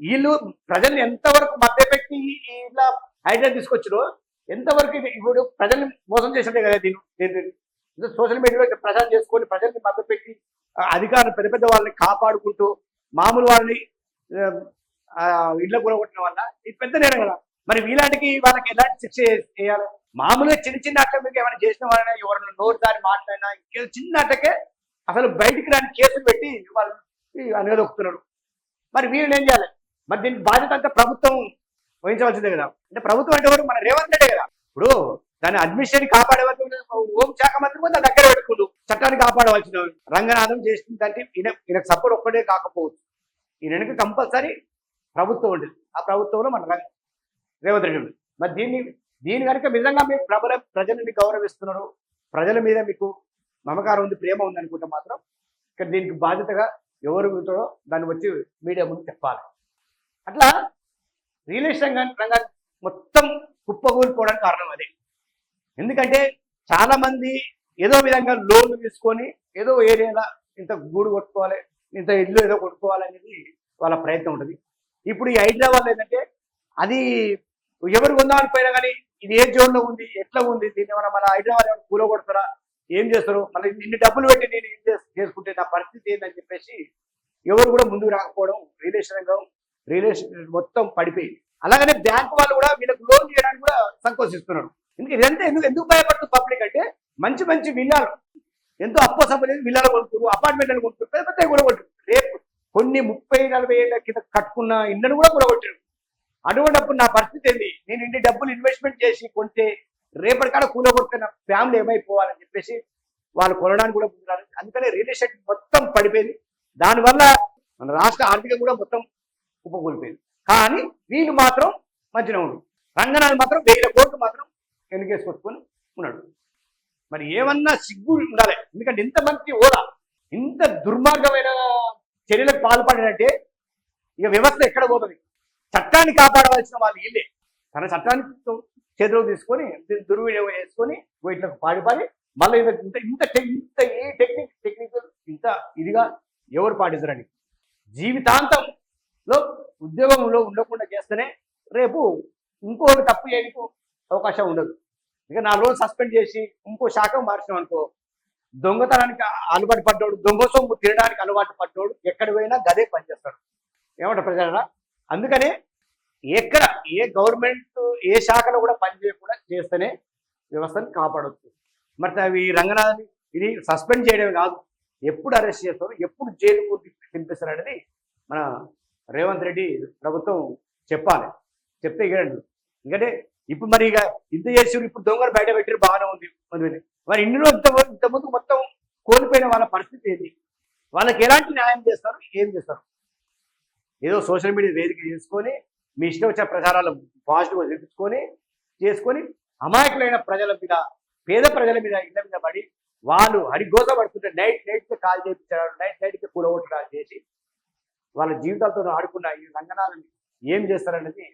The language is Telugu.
వీళ్ళు ప్రజల్ని ఎంతవరకు మభ్యపెట్టి ఇట్లా ఐడియా తీసుకొచ్చారో ఎంతవరకు ఇప్పుడు ప్రజల్ని మోసం చేసినట్టే కదా దీన్ని సోషల్ మీడియాలో ప్రచారం చేసుకొని ప్రజల్ని మభ్యపెట్టి అధికారులు పెద్ద పెద్ద వాళ్ళని కాపాడుకుంటూ మామూలు వాళ్ళని ఇళ్ళ కూడగొట్టడం వల్ల ఇది పెద్ద నేరం కదా. మరి వీలాంటికి వాళ్ళకి ఎలాంటి శిక్ష చేయాలి? మామూలుగా చిన్న చిన్న అట్ల మీకు ఏమైనా చేసిన వాళ్ళైనా ఎవరైనా నోరు దారి మాట్లాడినా ఇంకేదో చిన్న అట్టకే అసలు బయటికి రాని కేసులు పెట్టి వాళ్ళు అనగదొక్కుతున్నారు. మరి వీళ్ళు ఏం చేయాలి? మరి దీని బాధ్యత అంతా ప్రభుత్వం వహించవలసిందే కదా. అంటే ప్రభుత్వం అంటే ఎవరు? మన రేవంత్ రెడ్డి కదా. ఇప్పుడు దాని అడ్మినిస్ట్రేషన్ కాపాడేవాళ్ళు హోంశాఖ మంత్రి కూడా దాని దగ్గర పెట్టుకుంటూ చట్టాన్ని కాపాడవలసిన రంగనాథం చేస్తుందంటే ఈయనకు సపోర్ట్ ఒక్కడే కాకపోవచ్చు, ఈయనకి కంపల్సరీ ప్రభుత్వం ఉండేది. ఆ ప్రభుత్వంలో మన రేవంత్ రెడ్డి ఉంది. మరి దీని కనుక నిజంగా మీరు ప్రజలని గౌరవిస్తున్నారు, ప్రజల మీద మీకు మమకారం ఉంది, ప్రేమ ఉంది అనుకుంటే మాత్రం ఇక్కడ దీనికి బాధ్యతగా ఎవరు ఉంటారో దాన్ని వచ్చి మీడియా ముందు చెప్పాలి. అట్లా రియల్ ఎస్టేట్ రంగాన్ని మొత్తం కుప్పకూలిపోవడానికి కారణం అదే. ఎందుకంటే చాలా మంది ఏదో విధంగా లోన్లు తీసుకొని ఏదో ఏరియాలో ఇంత గూడు కొట్టుకోవాలి, ఇంత ఇల్లు ఏదో కొట్టుకోవాలనేది వాళ్ళ ప్రయత్నం ఉంటుంది. ఇప్పుడు ఈ హైదరాబాద్ ఏంటంటే అది ఎవరు కొందామని పోయినా కానీ ఇది ఏ జోన్లో ఉంది, ఎట్లా ఉంది, దీన్ని మన హైదరాబాద్ ఏమైనా కూలగొడతారా, ఏం చేస్తారు, మళ్ళీ ఇన్ని డబ్బులు పెట్టి నేను ఏం చేసుకుంటే నా పరిస్థితి ఏంటని చెప్పేసి ఎవరు కూడా ముందుకు రాకపోవడం, రియల్ ఎస్టేట్ మొత్తం పడిపోయింది. అలాగనే బ్యాంకు వాళ్ళు కూడా వీళ్ళకి లోన్ చేయడానికి కూడా సంకోచిస్తున్నారు. ఇదంతా ఎందుకు భయపడుతుంది పబ్లిక్ అంటే మంచి మంచి విల్లాలు ఎంతో అప్పో సంపలేదు విల్లాలు కొనుక్కురు, అపార్ట్మెంట్లు కొనుక్కురు, పెద్ద పెద్ద కూడా కొట్టు రేపు కొన్ని 30-40 ఏళ్ళ కింద కట్టుకున్న ఇళ్ళను కూడా కూడగొట్టారు. అటువంటిప్పుడు నా పరిస్థితి ఏంది? నేను ఇన్ని డబ్బులు ఇన్వెస్ట్మెంట్ చేసి కొంటే రేపటికాడ కూలగొట్టుకున్న ఫ్యామిలీ ఏమైపోవాలని చెప్పేసి వాళ్ళు కొనడానికి కూడా ముందున్నారు. అందుకనే రియల్ ఎస్టేట్ మొత్తం పడిపోయింది. దానివల్ల మన రాష్ట్ర ఆర్థికం కూడా మొత్తం కుప్పకూలిపోయింది. కానీ వీళ్ళు మాత్రం మంచిగా ఉండు, రంగనాథ్ మాత్రం 1000 కోట్లు మాత్రం వెనుకేసుకొచ్చుకొని ఉన్నాడు. మరి ఏమన్నా సిగ్గు ఉండాలి. ఎందుకంటే ఇంత మంచి హోదా, ఇంత దుర్మార్గమైన చర్యలకు పాల్పడినట్టే ఇక వ్యవస్థ ఎక్కడ పోతుంది? చట్టాన్ని కాపాడవలసిన వాళ్ళు వీళ్ళే. తన చట్టాన్ని చేతిలో తీసుకొని దుర్వినియోగం చేసుకొని వీటికి పాడిపాడి మళ్ళీ ఇంత ఏ టెక్నిక్ ఇంత ఇదిగా ఎవరు పాటిస్తారని జీవితాంతంలో ఉద్యోగంలో ఉండకుండా చేస్తేనే రేపు ఇంకొకటి తప్పు చేయడానికి అవకాశం ఉండదు. ఇక 4 రోజులు సస్పెండ్ చేసి ఇంకో శాఖ మార్చినాం అనుకో, దొంగతనానికి అలవాటు పడ్డాడు, దొంగ సొమ్ము తినడానికి అలవాటు పడ్డాడు ఎక్కడ పోయినా గదే పనిచేస్తాడు. ఏమంటారు ప్రజలరా? అందుకనే ఎక్కడ ఏ గవర్నమెంట్ ఏ శాఖలో కూడా పనిచేయకుండా చేస్తేనే వ్యవస్థను కాపాడవచ్చు. మరి అవి రంగనాథ్ని ఇది సస్పెండ్ చేయడం కాదు, ఎప్పుడు అరెస్ట్ చేస్తారు, ఎప్పుడు జైలుకు తినిపిస్తారు అనేది మన రేవంత్ రెడ్డి ప్రభుత్వం చెప్పాలి. చెప్తే ఇవ్వండి. ఎందుకంటే ఇప్పుడు మరి ఇక ఇంత చేసి ఇప్పుడు దొంగలు బయట పెట్టారు, బాగానే ఉంది. మరి ఇన్ని రోజులు ఇంతకుముందు మొత్తం కోల్పోయిన వాళ్ళ పరిస్థితి ఏంటి? వాళ్ళకి ఎలాంటి న్యాయం చేస్తారు, ఏం చేస్తారు? ఏదో సోషల్ మీడియా వేదిక చేసుకొని మీ ఇష్టం వచ్చిన ప్రచారాలు పాజిటివ్గా తెప్పించుకొని చేసుకొని అమాయకులైన ప్రజల మీద, పేద ప్రజల మీద, ఇళ్ళ మీద పడి వాళ్ళు హరిగోస పడుతుంటే నైట్కి కాల్ చేయించారు, నైట్కి కూలగొట్టడాలు చేసి వాళ్ళ జీవితాలతో ఆడుకున్న ఈ రంగనాథని ఏం చేస్తారనేది